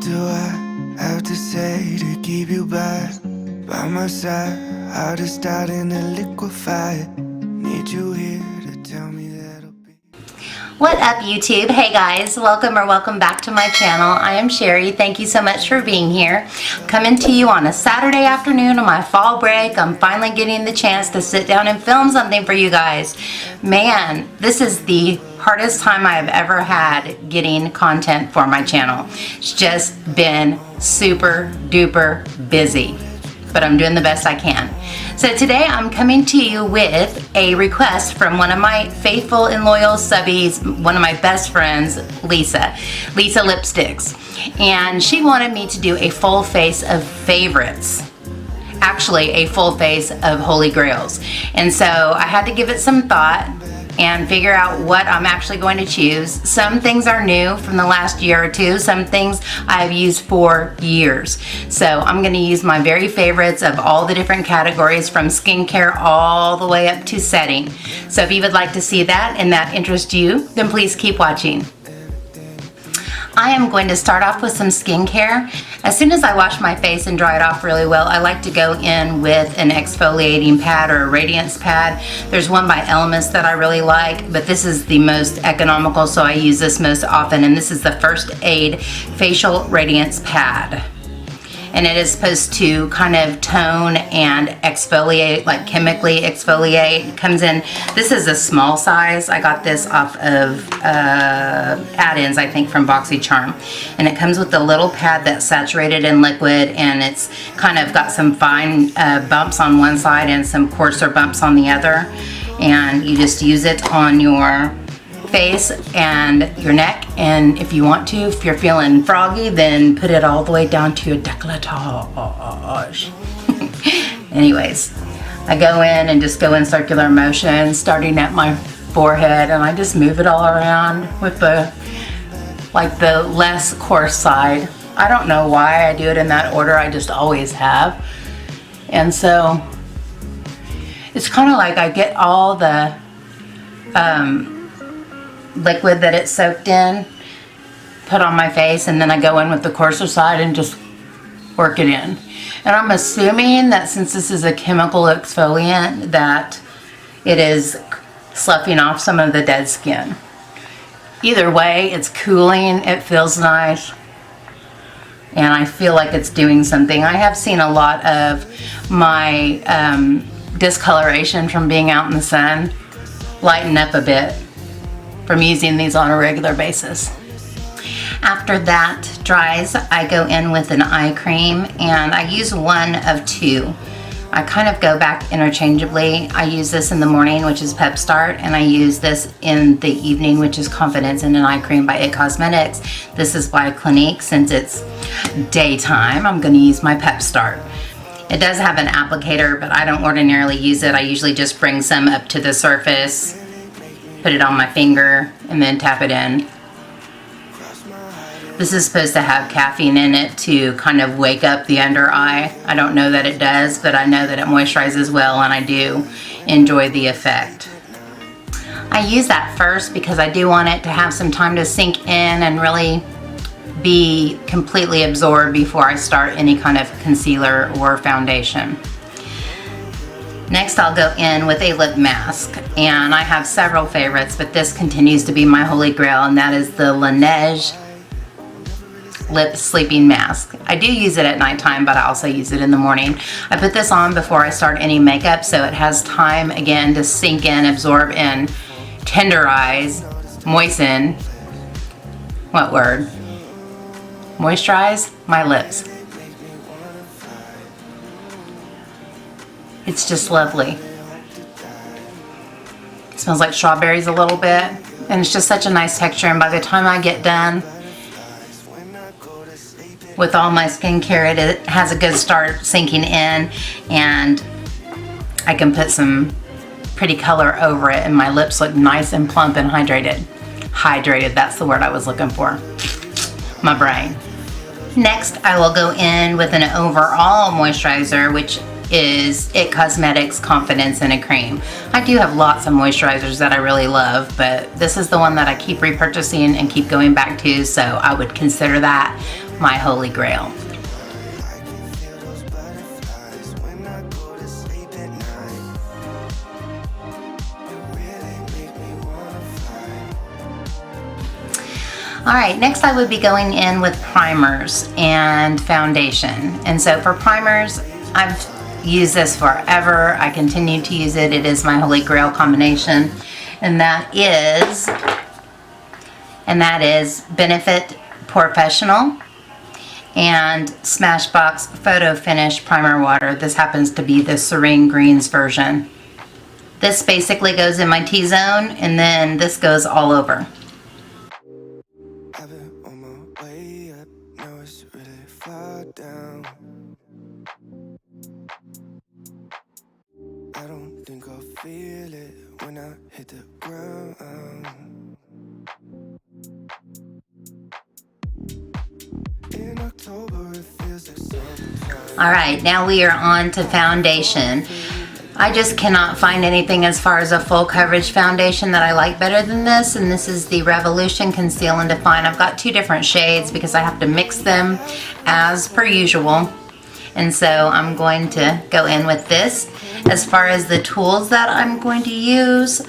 do I have to say to keep you by my side? Heart is starting to liquefy. Need you here to tell me that I'll be. What up, YouTube? Hey guys, welcome back to my channel. I am Sherry. Thank you so much for being here. Coming to you on a Saturday afternoon on my fall break. I'm finally getting the chance to sit down and film something for you guys. Man, this is the hardest time I've ever had getting content for my channel. It's just been super duper busy, but I'm doing the best I can. So today I'm coming to you with a request from one of my faithful and loyal subbies, one of my best friends, Lisa Lipsticks. And she wanted me to do a full face of favorites. Actually, a full face of Holy Grails. And so I had to give it some thought and figure out what I'm actually going to choose. Some things are new from the last year or two. Some things I've used for years. So I'm gonna use my very favorites of all the different categories, from skincare all the way up to setting. So if you would like to see that and that interests you, then please keep watching. I am going to start off with some skincare. As soon as I wash my face and dry it off really well, I like to go in with an exfoliating pad or a radiance pad. There's one by Elemis that I really like, but this is the most economical, so I use this most often, and this is the First Aid Facial Radiance Pad. And it is supposed to kind of tone and exfoliate, like chemically exfoliate. It comes in, this is a small size. I got this off of add-ins, I think, from BoxyCharm. And it comes with a little pad that's saturated in liquid, and it's kind of got some fine bumps on one side and some coarser bumps on the other. And you just use it on your face and your neck, and if you want to, if you're feeling froggy, then put it all the way down to your décolletage. Anyways, I go in and just go in circular motion, starting at my forehead, and I just move it all around with the less coarse side. I don't know why I do it in that order, I just always have. And so it's kind of like I get all the liquid that it's soaked in, put on my face, and then I go in with the coarser side and just work it in. And I'm assuming that since this is a chemical exfoliant, that it is sloughing off some of the dead skin. Either way, it's cooling, it feels nice, and I feel like it's doing something. I have seen a lot of my discoloration from being out in the sun lighten up a bit from using these on a regular basis. After that dries, I go in with an eye cream, and I use one of two. I kind of go back interchangeably. I use this in the morning, which is Pep Start, and I use this in the evening, which is Confidence in an Eye Cream by IT Cosmetics. This is by Clinique. Since it's daytime, I'm gonna use my Pep Start. It does have an applicator, but I don't ordinarily use it. I usually just bring some up to the surface, put it on my finger, and then tap it in. This is supposed to have caffeine in it to kind of wake up the under eye. I don't know that it does, but I know that it moisturizes well, and I do enjoy the effect. I use that first because I do want it to have some time to sink in and really be completely absorbed before I start any kind of concealer or foundation. Next, I'll go in with a lip mask, and I have several favorites, but this continues to be my holy grail, and that is the Laneige Lip Sleeping Mask. I do use it at nighttime, but I also use it in the morning. I put this on before I start any makeup, so it has time again to sink in, absorb in, tenderize, moisten, what word? Moisturize my lips. It's just lovely. It smells like strawberries a little bit, and it's just such a nice texture, and by the time I get done with all my skincare, it has a good start sinking in, and I can put some pretty color over it, and my lips look nice and plump and hydrated. Hydrated, that's the word I was looking for. My brain. Next, I will go in with an overall moisturizer, which is IT Cosmetics Confidence in a Cream. I do have lots of moisturizers that I really love, but this is the one that I keep repurchasing and keep going back to, so I would consider that my holy grail. I can feel those butterflies when I go to sleep at night. You really make me wanna fly. Alright, next I would be going in with primers and foundation. And so for primers, I've used this forever. I continue to use it. It is my holy grail combination. And that is Benefit Professional and Smashbox Photo Finish Primer Water. This happens to be the Serene Greens version. This basically goes in my T-zone, and then this goes all over. I've been on my way up, now it's really far down. I don't think I'll feel it when I hit the ground. In October it feels like summertime. Alright, now we are on to foundation. I just cannot find anything as far as a full coverage foundation that I like better than this, and this is the Revolution Conceal and Define. I've got two different shades because I have to mix them as per usual, and so I'm going to go in with this. As far as the tools that I'm going to use,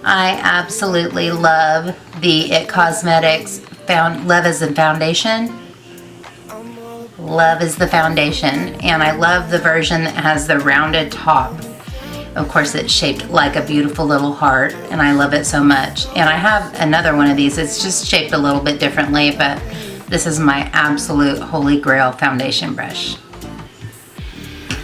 I absolutely love the IT Cosmetics Love is the Foundation. Love is the foundation, and I love the version that has the rounded top. Of course, it's shaped like a beautiful little heart, and I love it so much. And I have another one of these. It's just shaped a little bit differently, but this is my absolute holy grail foundation brush.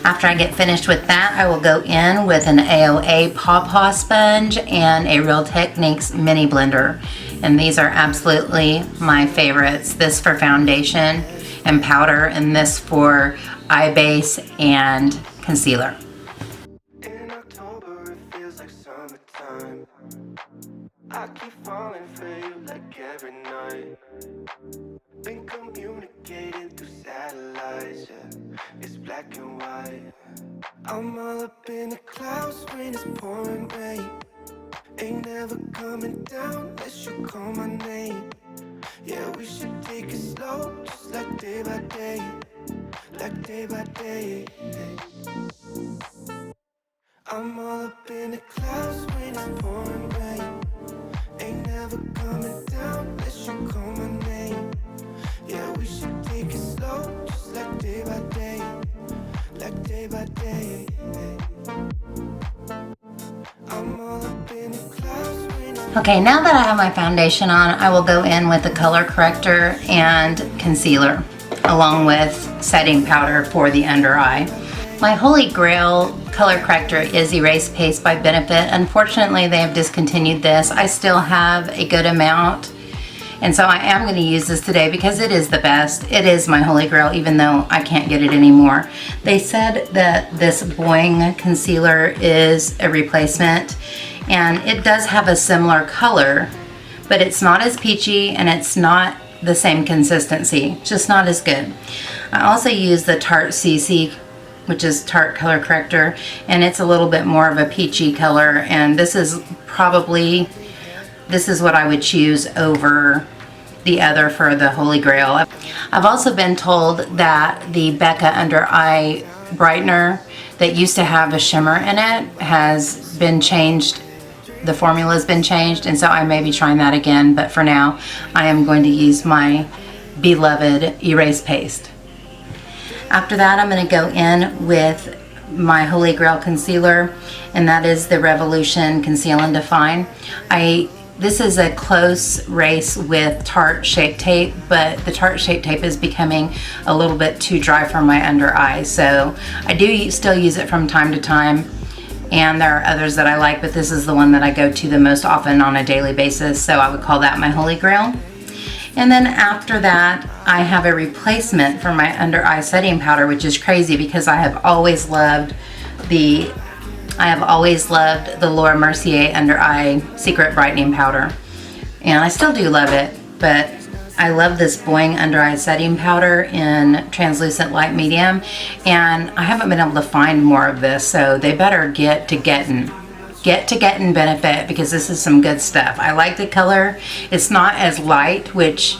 After I get finished with that, I will go in with an AOA Paw sponge and a Real Techniques mini blender. And these are absolutely my favorites. This for foundation and powder, and this for eye base and concealer. In October it feels like summertime. I keep falling for you like every night. Been communicating through satellites, yeah. It's black and white. I'm all up in the clouds when it's pouring rain. Ain't never coming down unless you call my name. Yeah, we should take it slow, just like day by day. Like day by day. I'm all up in the clouds when it's pouring rain. Ain't never coming down unless you call my name. Yeah, we should take it slow, just like day by day. Like day by day. I'm all up in the clouds when it's Okay, now that I have my foundation on, I will go in with the color corrector and concealer, along with setting powder for the under eye. My holy grail color corrector is Erase Paste by Benefit. Unfortunately, they have discontinued this. I still have a good amount, and so I am going to use this today because it is the best. It is my holy grail, even though I can't get it anymore. They said that this Boing concealer is a replacement, and it does have a similar color, but it's not as peachy and it's not the same consistency, just not as good. I also use the Tarte CC, which is Tarte color corrector, and it's a little bit more of a peachy color, and this is what I would choose over the other for the holy grail. I've also been told that the Becca under eye brightener that used to have a shimmer in it has been changed. The formula has been changed, and so I may be trying that again, but for now I am going to use my beloved Erase Paste. After that, I'm going to go in with my holy grail concealer, and that is the Revolution Conceal and Define. This is a close race with Tarte Shape Tape, but the Tarte Shape Tape is becoming a little bit too dry for my under eye, so I do still use it from time to time, and there are others that I like, but this is the one that I go to the most often on a daily basis, so I would call that my holy grail. And then after that, I have a replacement for my under eye setting powder, which is crazy because I have always loved the Laura Mercier under eye secret brightening powder, and I still do love it, but I love this Boing under eye setting powder in translucent light medium, and I haven't been able to find more of this, so they better get to getting Benefit, because this is some good stuff. I like the color. It's not as light, which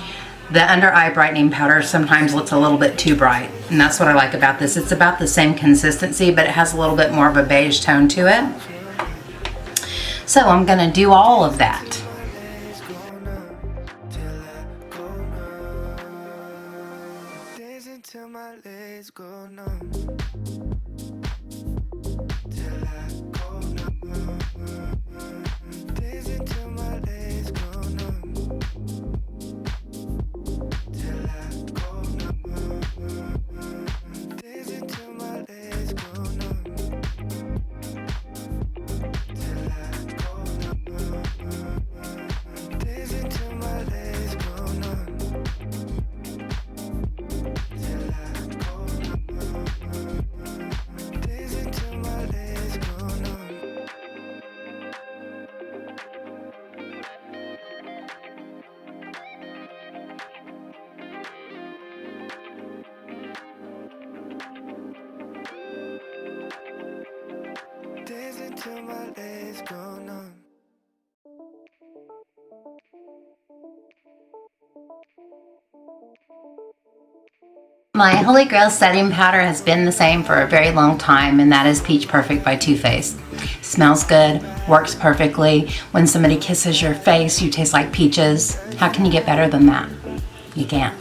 The under eye brightening powder sometimes looks a little bit too bright, and that's what I like about this. It's about the same consistency, but it has a little bit more of a beige tone to it. So I'm gonna do all of that. Till my legs go numb. Till I go numb. Dancing till my legs go numb. Till I go numb. Dancing till my legs go numb. Till I go numb. Dancing till my legs go numb. Till my legs go numb. My Holy Grail setting powder has been the same for a very long time, and that is Peach Perfect by Too Faced. Smells good, works perfectly. When somebody kisses your face, you taste like peaches. How can you get better than that? You can't.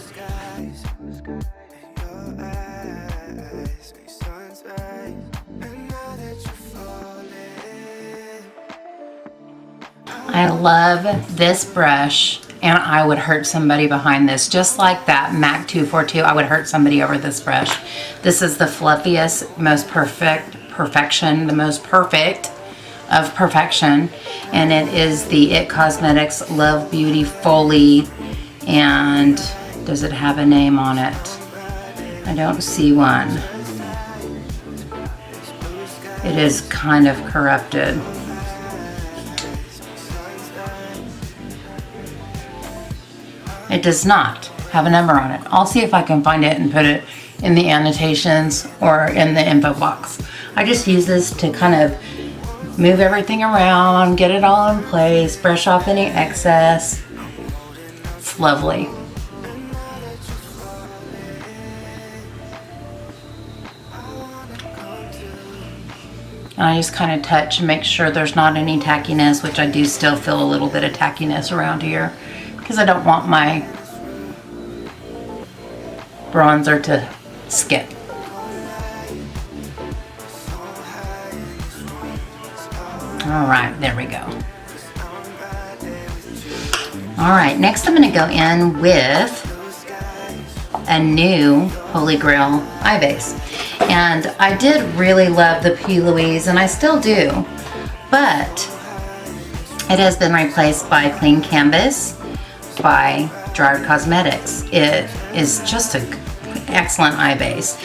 I love this brush, and I would hurt somebody behind this. Just like that MAC 242, I would hurt somebody over this brush. This is the fluffiest, most perfection, the most perfect of perfection. And it is the IT Cosmetics Love Beauty Foley. And does it have a name on it? I don't see one. It is kind of corrupted. It does not have a number on it. I'll see if I can find it and put it in the annotations or in the info box. I just use this to kind of move everything around, get it all in place, brush off any excess. It's lovely. And I just kind of touch and make sure there's not any tackiness, which I do still feel a little bit of tackiness around here, because I don't want my bronzer to skip. All right, there we go. All right, next I'm going to go in with a new Holy Grail eye base. And I did really love the P. Louise, and I still do, but it has been replaced by Clean Canvas by Dreamsicle Cosmetics. It is just an excellent eye base.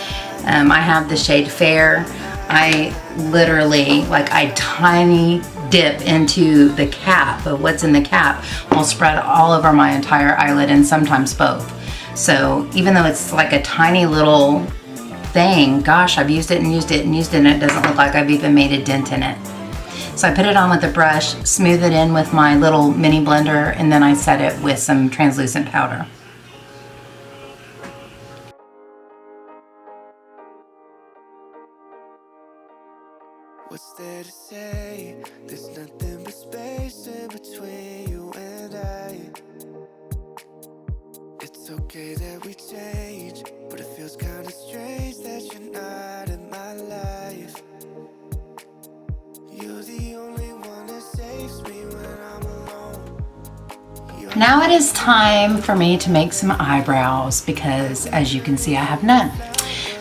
I have the shade Fair. I literally, I tiny dip into the cap of what's in the cap. I'll spread all over my entire eyelid, and sometimes both. So even though it's like a tiny little thing, gosh, I've used it and used it and used it, and it doesn't look like I've even made a dent in it. So I put it on with a brush, smooth it in with my little mini blender, and then I set it with some translucent powder. What's there to say? There's nothing but space in between you and I. It's okay that we change, but it feels kinda strange that you're not in my life. You're the only one that saves me when I'm alone. Now it is time for me to make some eyebrows, because as you can see, I have none.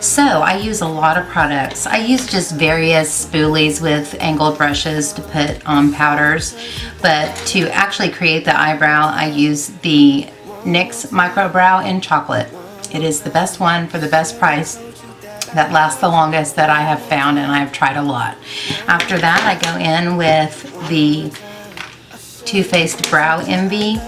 So I use a lot of products. I use just various spoolies with angled brushes to put on powders, but to actually create the eyebrow, I use the NYX Micro Brow in Chocolate. It is the best one for the best price, that lasts the longest that I have found, and I've tried a lot. After that, I go in with the Too Faced Brow Envy.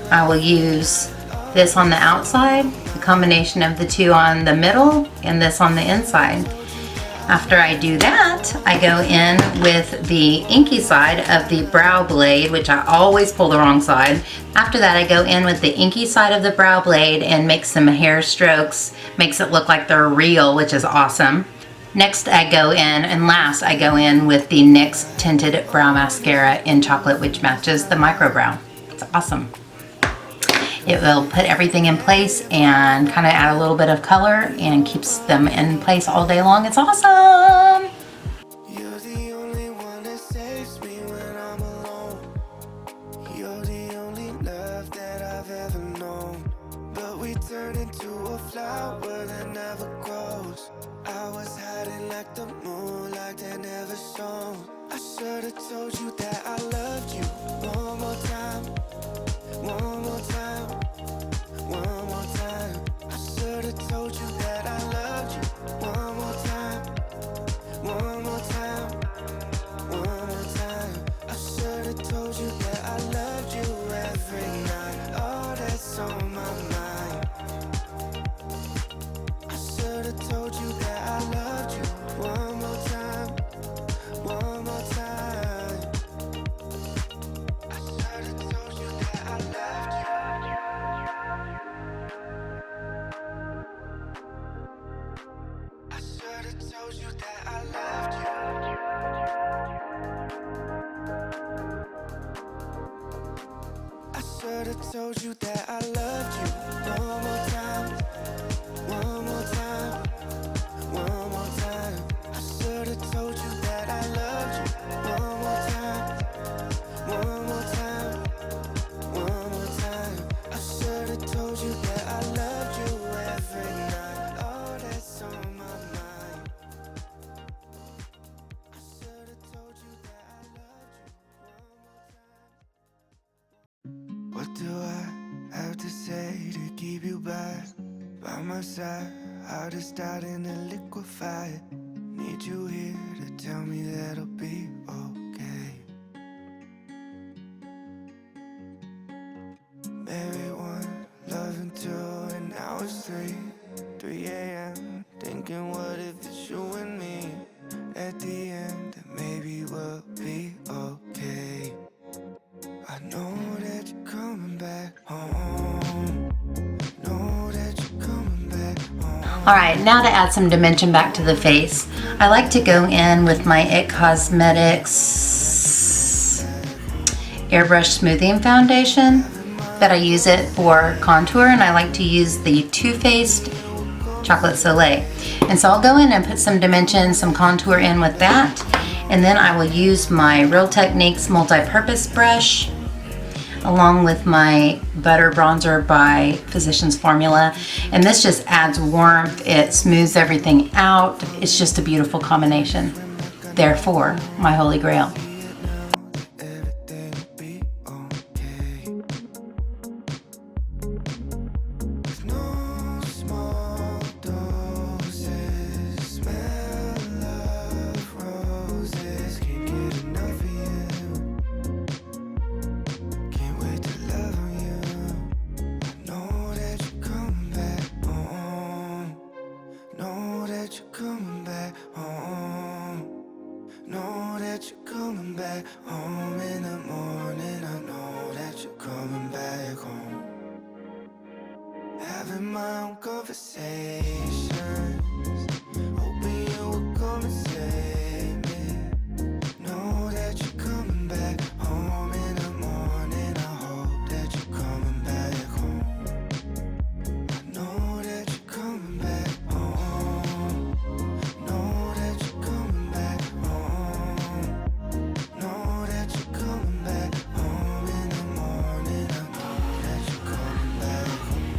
I will use this on the outside, the combination of the two on the middle, and this on the inside. After I do that, I go in with the inky side of the brow blade, which I always pull the wrong side. After that, I go in with the inky side of the brow blade and make some hair strokes. Makes it look like they're real, which is awesome. Next, I go in, and last, I go in with the NYX Tinted Brow Mascara in chocolate, which matches the micro brow. It's awesome. It will put everything in place and kind of add a little bit of color and keeps them in place all day long. It's awesome. You're the only one that saves me when I'm alone. You're the only love that I've ever known. But we turn into a flower that never grows. I was hiding like the moonlight that never shone. I should have told you that I loved you one more time. One more time, one more time. I should have told you that I loved you. One more time, one more time, one more time. I should have told you that I loved you every night. Oh, that's on my mind. I should have told you that I loved you. One more time, one more time. I should have told you that I loved you. I should have told you that I loved you. I should have told you that I loved you. One more time, one more time, one more time. I should have told you that I loved you. One more time, one more time, one more time. I should have told you that I loved you every night. Oh, that's on my mind. I should have told you that I loved you one more time. What do I have to say to keep you by my side? Heart is starting to liquefy. Need you here to tell me that I'll be okay. Married one, loving two, and now it's 3 a.m. Thinking what if it's you and me? At the end, that maybe we'll be okay. I know that you're coming back home. Know that you're coming back home. All right, now to add some dimension back to the face, I like to go in with my IT Cosmetics Airbrush Smoothing Foundation that I use it for contour, and I like to use the Too Faced Chocolate Soleil. And so I'll go in and put some dimension, some contour in with that, and then I will use my Real Techniques multi-purpose brush along with my Butter Bronzer by Physicians Formula. And this just adds warmth, it smooths everything out. It's just a beautiful combination. Therefore, my holy grail. Home in the morning, I know that you're coming back home. Having my own conversations, hoping you will come and save me. Know that you're coming back home in the morning, I hope that you're coming back home. I know that you're coming back home. Know that you're coming back home. Know that you're coming back home in the morning. I know that you're coming back home.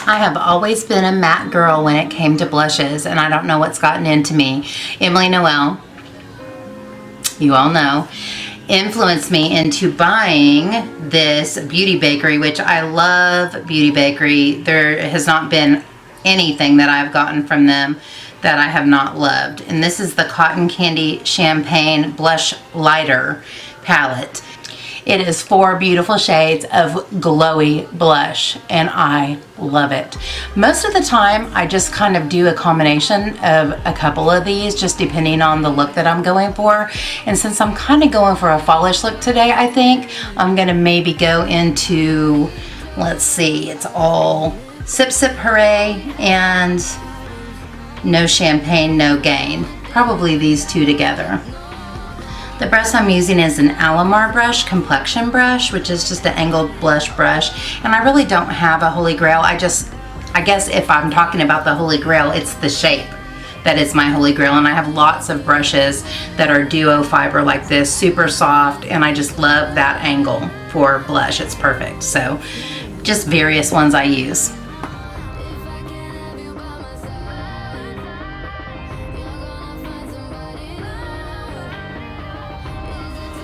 I have always been a matte girl when it came to blushes, and I don't know what's gotten into me. Emily Noel, you all know, influenced me into buying this Beauty Bakery, which I love Beauty Bakery. There has not been anything that I've gotten from them that I have not loved. And this is the Cotton Candy Champagne Blush Lighter palette. It is 4 beautiful shades of glowy blush, and I love it. Most of the time, I just kind of do a combination of a couple of these, just depending on the look that I'm going for. And since I'm kind of going for a fallish look today, I think I'm gonna maybe go into, let's see, it's all Sip Sip Hooray and No Champagne, No Gain. Probably these two together. The brush I'm using is an Alamar brush, complexion brush, which is just an angled blush brush. And I really don't have a holy grail. I guess if I'm talking about the holy grail, it's the shape that is my holy grail. And I have lots of brushes that are duo fiber like this, super soft, and I just love that angle for blush. It's perfect. So just various ones I use.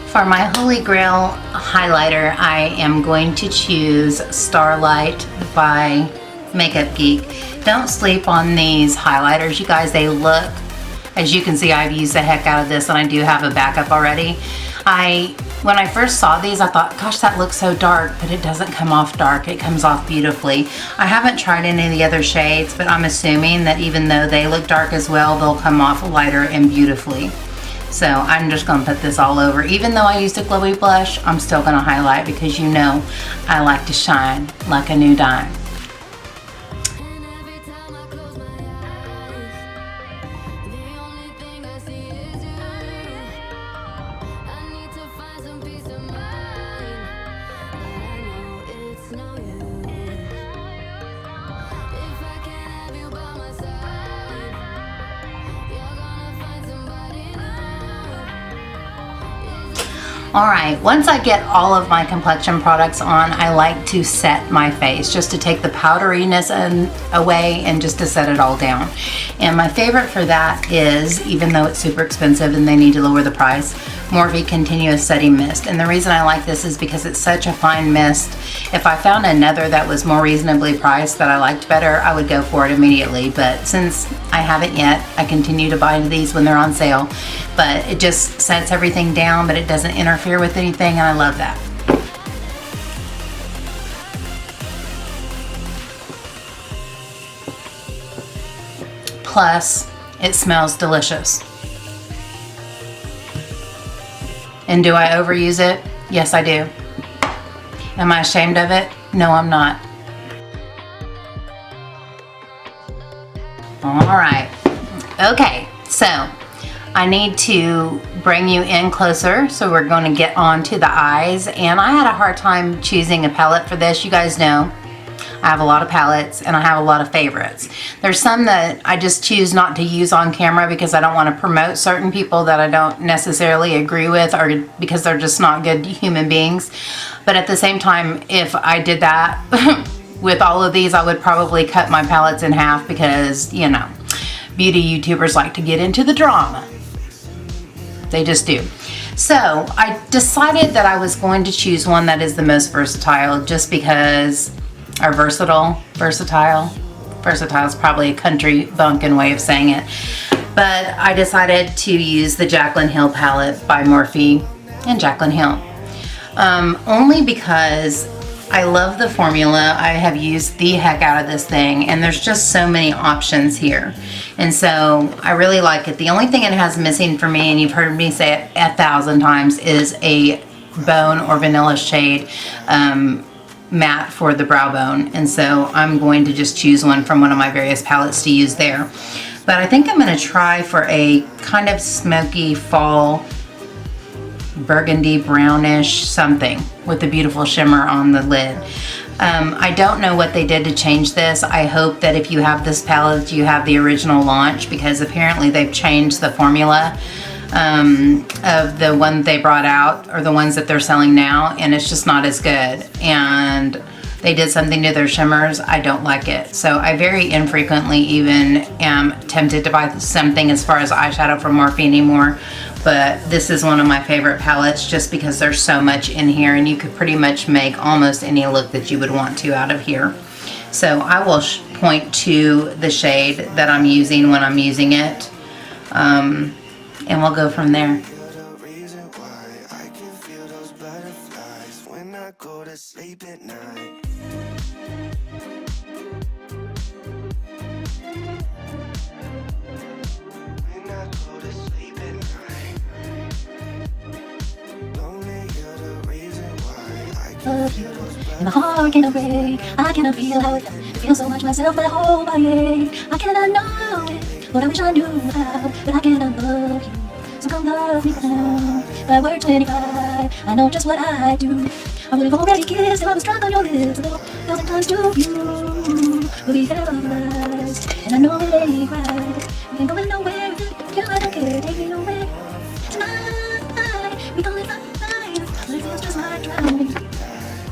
For my Holy Grail highlighter, I am going to choose Starlight by Makeup Geek. Don't sleep on these highlighters, you guys. They look, as you can see, I've used the heck out of this, and I do have a backup already. When I first saw these, I thought, gosh, that looks so dark, but it doesn't come off dark. It comes off beautifully. I haven't tried any of the other shades, but I'm assuming that even though they look dark as well, they'll come off lighter and beautifully. So I'm just gonna put this all over. Even though I used a glowy blush, I'm still gonna highlight because you know I like to shine like a new dime. Alright, once I get all of my complexion products on, I like to set my face, just to take the powderiness away and just to set it all down. And my favorite for that is, even though it's super expensive and they need to lower the price, Morphe Continuous Setting Mist. And the reason I like this is because it's such a fine mist. If I found another that was more reasonably priced that I liked better, I would go for it immediately. But since I haven't yet, I continue to buy these when they're on sale. But it just sets everything down, but it doesn't interfere with anything, and I love that. Plus, it smells delicious. And do I overuse it? Yes, I do. Am I ashamed of it? No, I'm not. All right. Okay, so I need to bring you in closer, so we're going to get on to the eyes. And I had a hard time choosing a palette for this. You guys know I have a lot of palettes and I have a lot of favorites. There's some that I just choose not to use on camera because I don't want to promote certain people that I don't necessarily agree with, or because they're just not good human beings. But at the same time, if I did that with all of these, I would probably cut my palettes in half because, you know, beauty YouTubers like to get into the drama. They just do. So I decided that I was going to choose one that is the most versatile, just because, or versatile is probably a country bumpkin way of saying it. But I decided to use the Jaclyn Hill palette by Morphe and Jaclyn Hill. Only because I love the formula. I have used the heck out of this thing, and there's just so many options here. And so I really like it. The only thing it has missing for me, and you've heard me say it 1,000 times, is a bone or vanilla shade matte for the brow bone. And so I'm going to just choose one from one of my various palettes to use there. But I think I'm going to try for a kind of smoky fall burgundy brownish something with a beautiful shimmer on the lid. I don't know what they did to change this. I hope that if you have this palette, you have the original launch, because apparently they've changed the formula of the one they brought out, or the ones that they're selling now, and it's just not as good. And they did something to their shimmers. I don't like it. So I very infrequently even am tempted to buy something as far as eyeshadow from Morphe anymore. But this is one of my favorite palettes, just because there's so much in here, and you could pretty much make almost any look that you would want to out of here. So I will point to the shade that I'm using when I'm using it, and we'll go from there. sleep at night. When I go to sleep at night, lonely, you're the reason why I can feel those And my heart cannot break, I cannot feel how it feels so much myself, my whole body ache. I cannot know it, what I wish I knew how, but I cannot love you. So come love me now. By word 25, I know just what I do. I would have already kissed if I was drunk on your lips a thousand times to you. But we have lies, and I know it ain't right. We ain't going nowhere with you, I don't care, take me away. Tonight, we don't live life, but it feels just like drowning.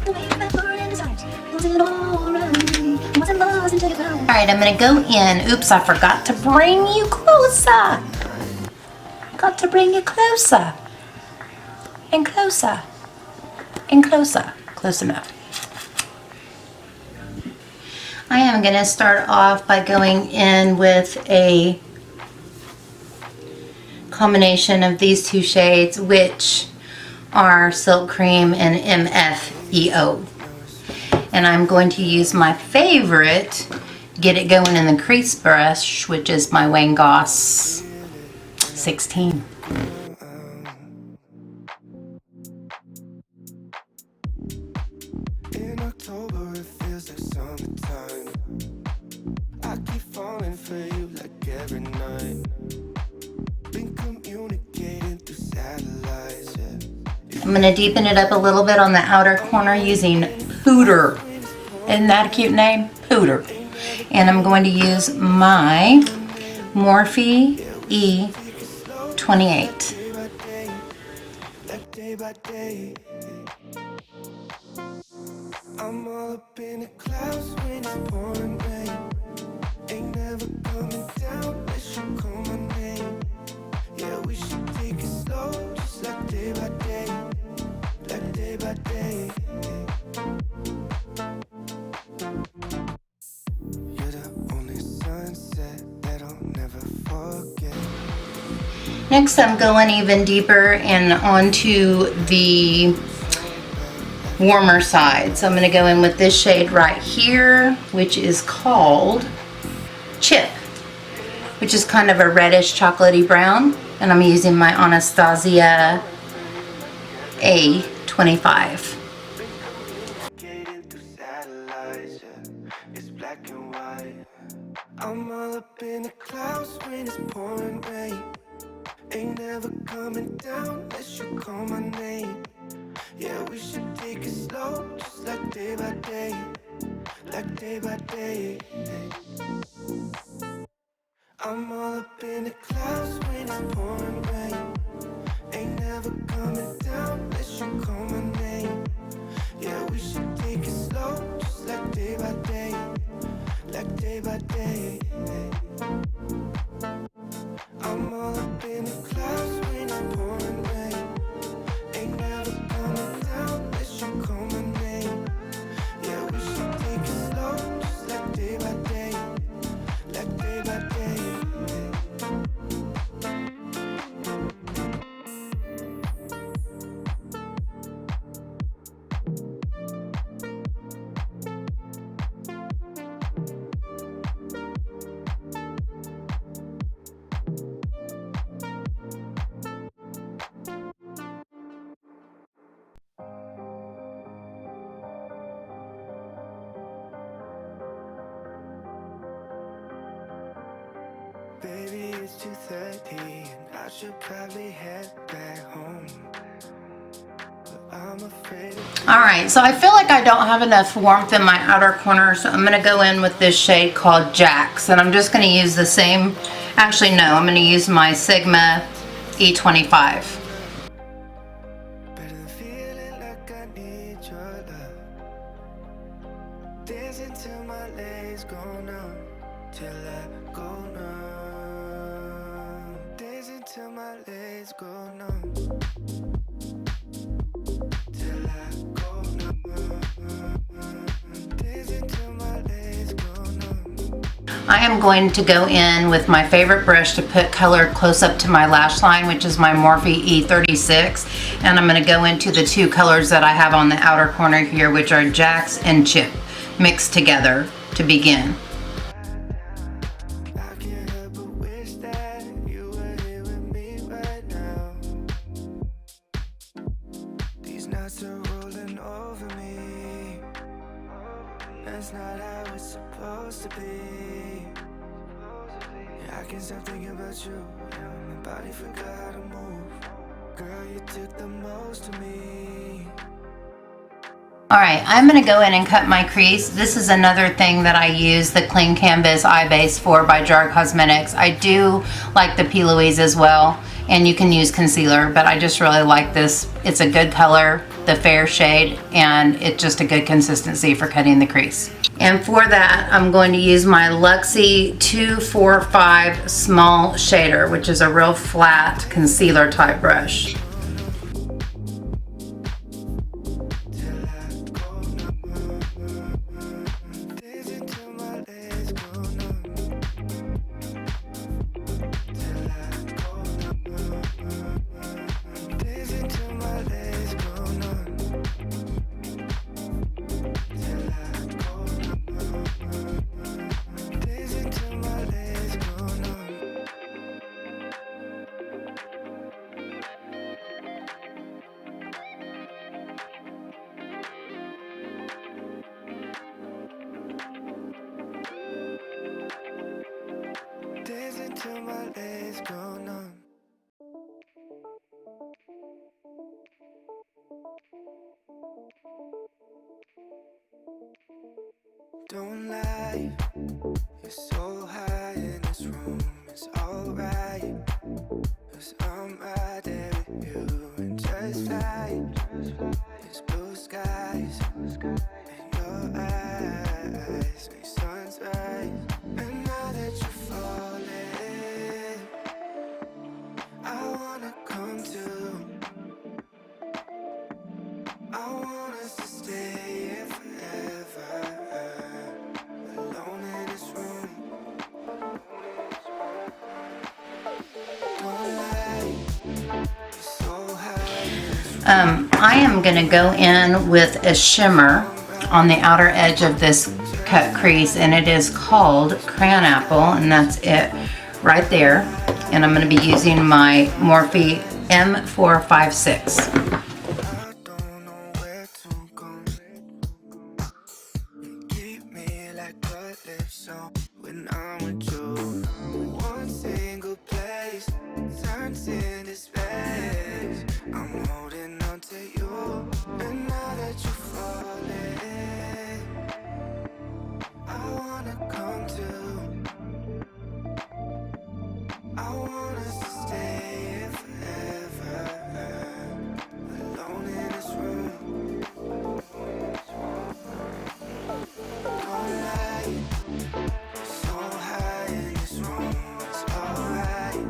The way you remember in his eyes, feels it all around me. It wasn't lost until you found me. All right, I'm gonna go in. Oops, I forgot to bring you closer. Got to bring you closer. And closer. And closer. Close enough. I am gonna start off by going in with a combination of these two shades, which are Silk Cream and MFEO. And I'm going to use my favorite, get it going in the crease brush, which is my Wayne Goss 16. In October, it feels like summertime. I keep falling for you like every night. Been communicating through satellites, yeah. I'm going to deepen it up a little bit on the outer corner using Pooter. Isn't that a cute name? Pooter. And I'm going to use my Morphe E28. Like day by day. I'm all up in the clouds when it's pouring rain. Ain't never coming down unless you call my name. Yeah, we should take it slow, just like day by day. Like day by day. You're the only sunset that I'll never forget. Next, I'm going even deeper and onto the warmer side. So I'm going to go in with this shade right here, which is called Chip, which is kind of a reddish chocolatey brown. And I'm using my Anastasia A25. Communicating through satellites, yeah. It's black and white. I'm all up in the clouds when it's pouring rain. Ain't never coming down unless you call my name. Yeah, we should take it slow, just like day by day. Like day by day. I'm all up in the clouds when it's pouring rain. Ain't never coming down unless you call my name. Yeah, we should take it slow, just like day by day. Like day by day. I'm all up in the clouds when it's pouring rain. Ain't never coming down unless you call my name. Yeah, we should take it slow, just like day by day. Like day by day. Baby, it's 2:30 and I should probably head back home. But I'm afraid of All right, so I feel like I don't have enough warmth in my outer corner, so I'm gonna go in with this shade called Jax, and I'm just gonna use the same, actually no, I'm gonna use my Sigma E25. better than feeling like I need your love. Dancing till my legs go numb, till I go numb. Dancing till my legs go numb, till I go numb. Dancing till my legs go numb. I am going to go in with my favorite brush to put color close up to my lash line, which is my Morphe E36. And I'm going to go into the two colors that I have on the outer corner here, which are Jax and Chip, mixed together to begin. I can't help but wish that you were here with me right now. These nights are rolling over me. That's not how it's supposed to be. Yeah, I can't stop thinking about you. Yeah, my body forgot how to move. Girl, you took the most of me. Alright, I'm going to go in and cut my crease. This is another thing that I use the Clean Canvas Eye Base for by Jar Cosmetics. I do like the P. Louise as well, and you can use concealer, but I just really like this. It's a good color, the fair shade, and it's just a good consistency for cutting the crease. And for that, I'm going to use my Luxie 245 Small Shader, which is a real flat concealer type brush. Days until my legs go numb. Don't lie, you're so high in this room. It's alright, 'cause I'm right there with you. And just fly, there's blue skies, and your eyes make suns rise. And now that you're falling, I wanna come to. I want us to stay here forever, alone in this room. Don't lie, you're so high in this room. I am going to go in with a shimmer on the outer edge of this cut crease, and it is called Crayon Apple, and that's it right there. And I'm going to be using my Morphe M456. I don't know where to go. Keep me like bullets on when I'm with you. One single place turns into space. I'm holding on to you, and now that you're falling, I wanna come to. I want us to stay here forever, alone in this room. Don't lie, so high in this room. It's alright.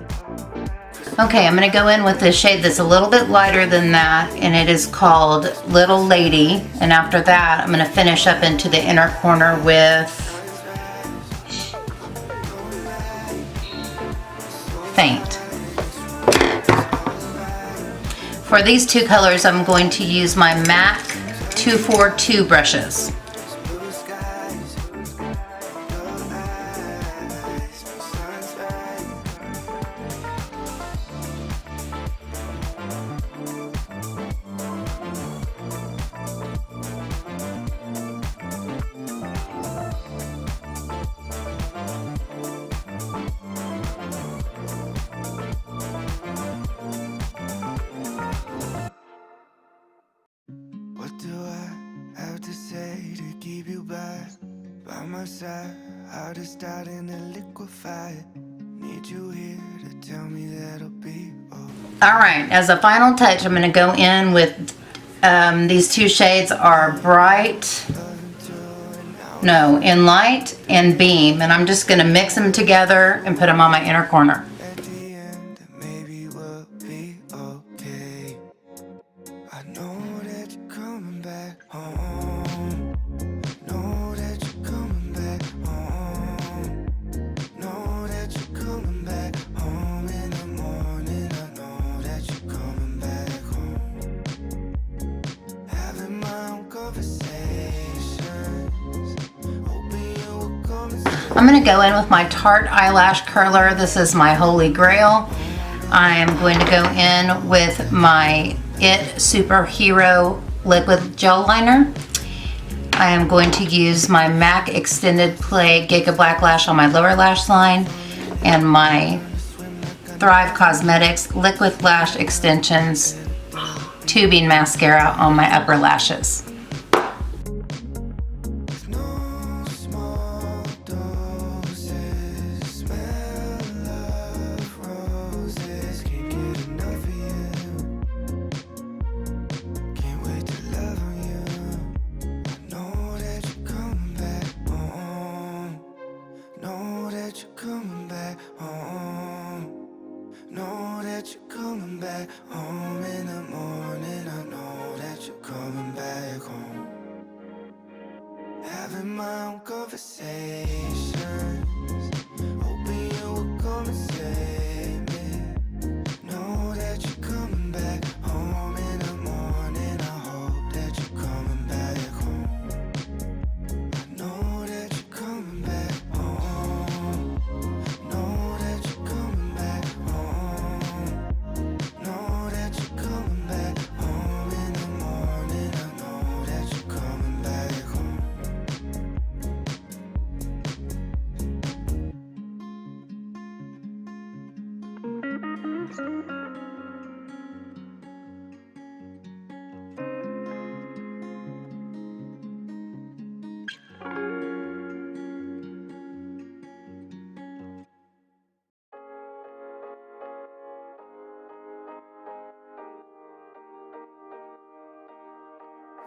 Okay, I'm going to go in with this shade that's a little bit lighter than that, and it is called Little Lady. And after that, I'm going to finish up into the inner corner with Faint. For these two colors, I'm going to use my MAC 242 brushes. Blue skies, your eyes, sun's rise. What do I have to say to keep you by my side? How to start in a liquefy. Need you here to tell me that I'll be Alright, as a final touch, I'm going to go in with these two shades are in Light and Beam, and I'm just going to mix them together and put them on my inner corner. at the end. Maybe we'll be okay. I know that you're coming back home. Know that you're coming back home. Know that you're coming back home in the morning. I know that you're coming back home. I'm going to go in with my Tarte eyelash curler. This is my Holy Grail. I am going to go in with my It Superhero Liquid Gel Liner. I am going to use my MAC Extended Play Giga Black Lash on my lower lash line and my Thrive Cosmetics Liquid Lash Extensions Tubing Mascara on my upper lashes. Having my own conversations, hoping you will come and save me. Know that you're coming back home in the morning. I hope that you're coming back home. I know that you're coming back home. Know that you're coming back home. Know that you're coming back home in the morning. I know that you're coming back home.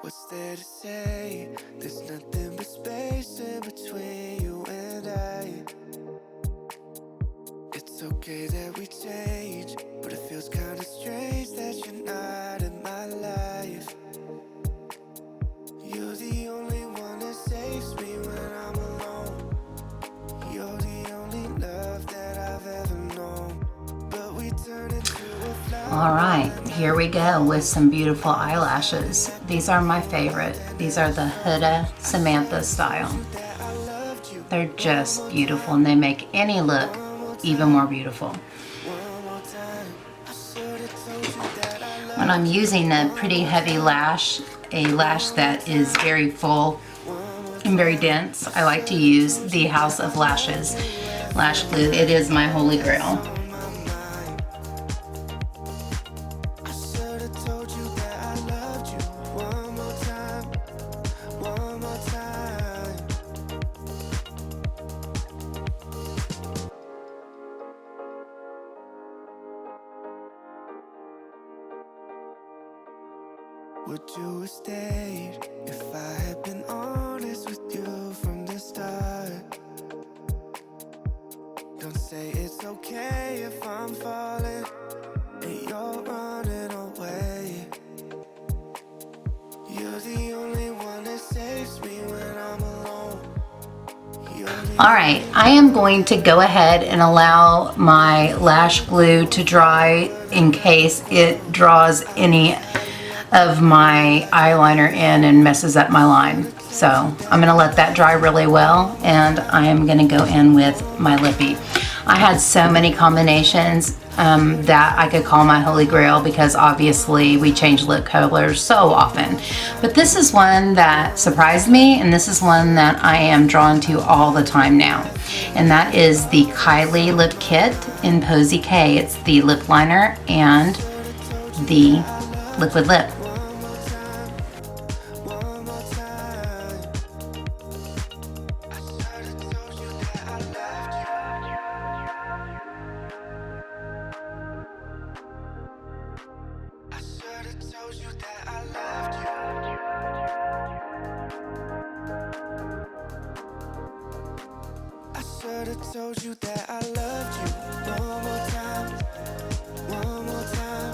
What's there to say? There's nothing but space in between you and I. It's okay that we change, but it feels kinda strange that you're not in my life. You're the only one that saves me when I'm alone. You're the only love that I've ever known. But we turn into a flower. All right, here we go with some beautiful eyelashes. These are my favorite. These are the Huda Samantha style. They're just beautiful and they make any look even more beautiful. When I'm using a pretty heavy lash, a lash that is very full and very dense, I like to use the House of Lashes lash glue. It is my Holy Grail. Would you have stayed if I had been honest with you from the start? Don't say it's okay if I'm falling and you're running away. You're the only one that saves me when I'm alone. All right, I am going to go ahead and allow my lash glue to dry in case it draws any of my eyeliner in and messes up my line. So I'm gonna let that dry really well, and I am gonna go in with my lippy. I had so many combinations that I could call my Holy Grail because obviously we change lip colors so often. But this is one that surprised me, and this is one that I am drawn to all the time now. And that is the Kylie Lip Kit in Posy K. It's the lip liner and the liquid lip. Told you that I loved you. One more time, one more time,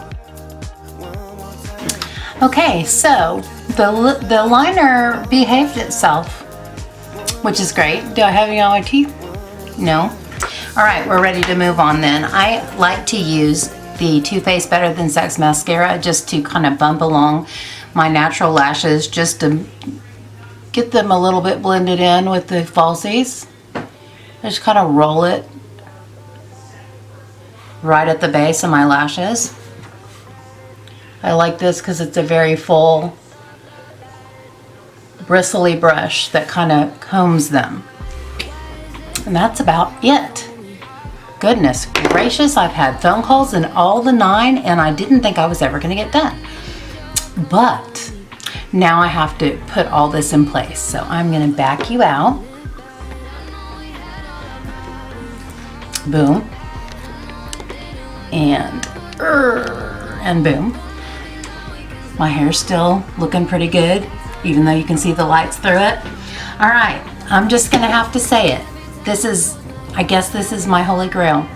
one more time. Okay, so the liner behaved itself, which is great. Do I have any on my teeth? No. All right, we're ready to move on then. I like to use the Too Faced Better Than Sex mascara just to kind of bump along my natural lashes, just to get them a little bit blended in with the falsies. I just kind of roll it right at the base of my lashes. I like this because it's a very full, bristly brush that kind of combs them. And that's about it. Goodness gracious, I've had phone calls and all the 9, and I didn't think I was ever going to get done. But now I have to put all this in place. So I'm going to back you out. Boom. And boom. My hair's still looking pretty good, even though you can see the lights through it. All right, I'm just gonna have to say it. I guess this is my holy grail.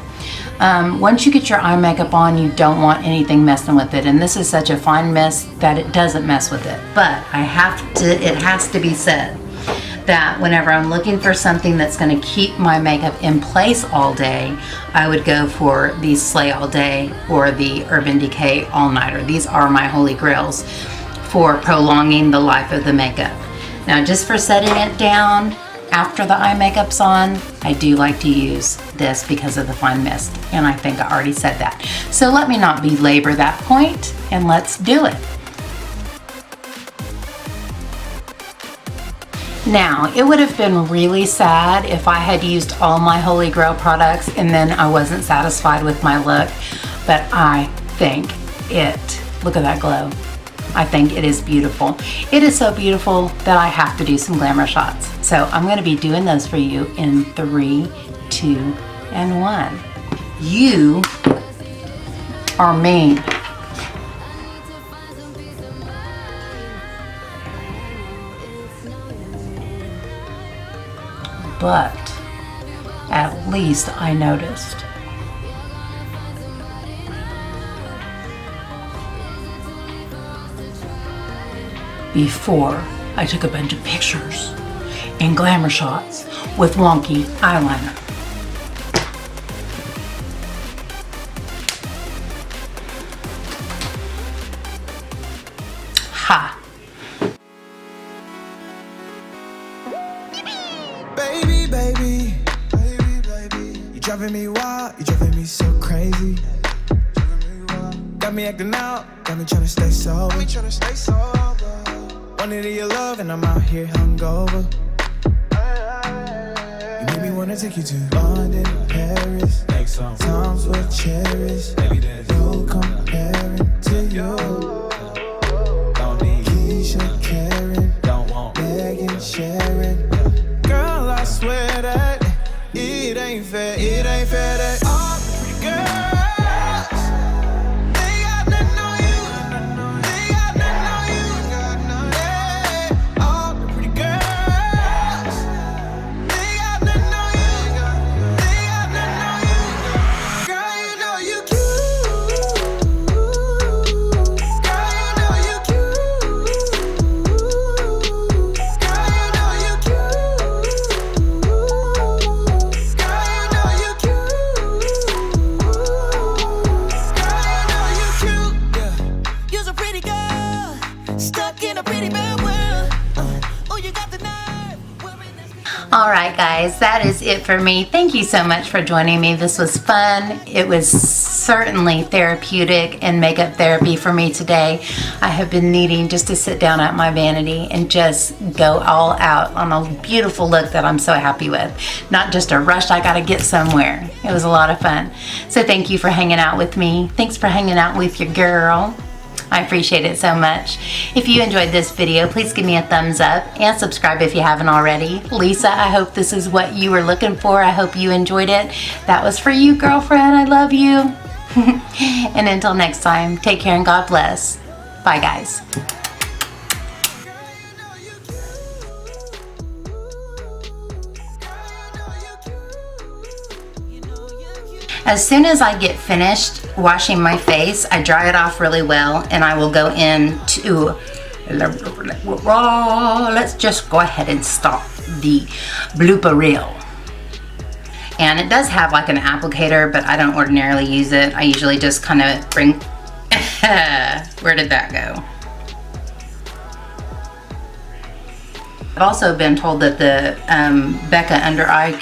Once you get your eye makeup on, you don't want anything messing with it. And this is such a fine mist that it doesn't mess with it. But it has to be said that whenever I'm looking for something that's gonna keep my makeup in place all day, I would go for the Slay All Day or the Urban Decay All Nighter. These are my holy grails for prolonging the life of the makeup. Now, just for setting it down after the eye makeup's on, I do like to use this because of the fine mist, and I think I already said that. So let me not belabor that point, and let's do it. Now, it would have been really sad if I had used all my Holy Grail products and then I wasn't satisfied with my look, but I think look at that glow. I think it is beautiful. It is so beautiful that I have to do some glamour shots. So I'm gonna be doing those for you in 3, 2, and 1. You are mean. But at least I noticed. Before I took a bunch of pictures and glamour shots with wonky eyeliner. Ha! Baby, you driving me wild, you driving me so crazy. Got me acting out, got me tryna stay sober. Wanted your love and I'm out here hungover. You made me wanna take you to London, Paris. Times were cherished. No comparing to you. Keisha, Karen, Megan, Sharon. Girl, I swear that it ain't fair that all the pretty girls, they got nothing on you, they got nothing on you, yeah. All the pretty girls, they got nothing on you, they got nothing on you. Girl, you know you cute, girl, you know you cute, girl, you know you cute. All right, guys, that is it for me. Thank you so much for joining me. This was fun. It was certainly therapeutic and makeup therapy for me today. I have been needing just to sit down at my vanity and just go all out on a beautiful look that I'm so happy with. Not just a rush, I gotta get somewhere. It was a lot of fun. So thank you for hanging out with me. Thanks for hanging out with your girl. I appreciate it so much. If you enjoyed this video, please give me a thumbs up and subscribe if you haven't already. Lisa, I hope this is what you were looking for. I hope you enjoyed it. That was for you, girlfriend. I love you. And until next time, take care and God bless. Bye, guys. As soon as I get finished washing my face, I dry it off really well, and I will go into, let's just go ahead and stop the blooper reel. And it does have like an applicator, but I don't ordinarily use it. I usually just kind of bring, where did that go? I've also been told that the Becca under eye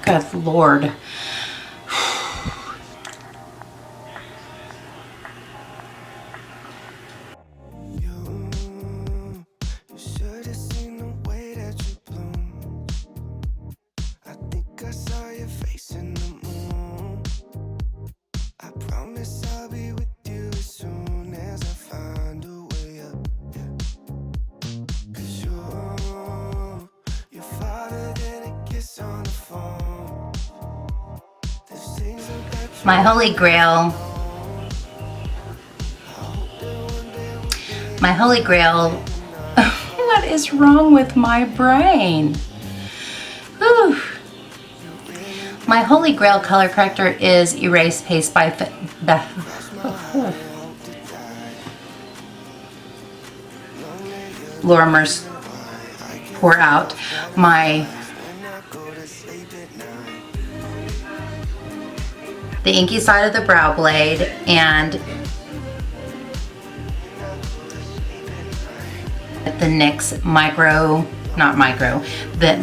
good Lord. You should have seen the way that you bloom. I think I saw your face in the moon. I promise I'll be with you as soon as I find a way up. Cause you're farther than a kiss on the phone. There's things about you. My holy grail. My holy grail. What is wrong with my brain? Whew. My holy grail color corrector is Erase Paste by Lorimer's Pour Out. The inky side of the brow blade, and the NYX micro, not micro, the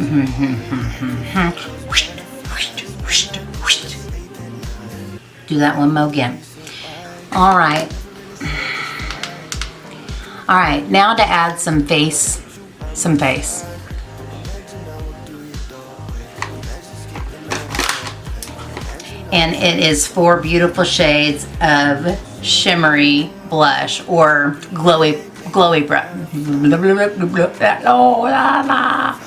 do that one more again. All right, now to add some face. And it is 4 beautiful shades of shimmery blush or glowy brush. Oh, la, la.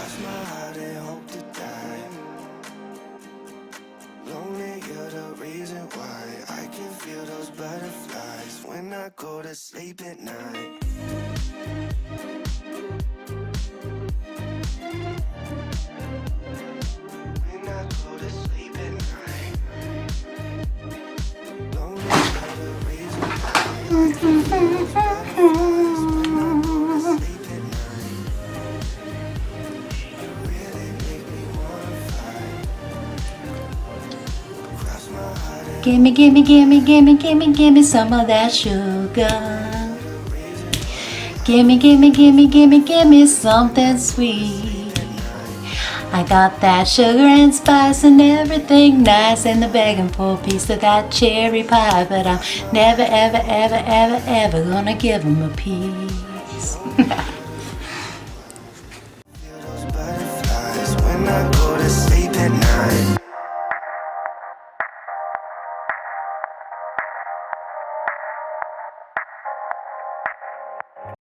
Lonely, you're the reason why I can feel those butterflies when I go to sleep at night. When I go to sleep at night. Lonely, you're the reason why I can feel those butterflies when I go to sleep at night. You really make me wanna fly. Cross my heart and Gimme some of that sugar. Gimme something sweet. I got that sugar and spice and everything nice, and the begging for a piece of that cherry pie, but I'm never, ever, ever, ever, ever gonna give 'em a piece.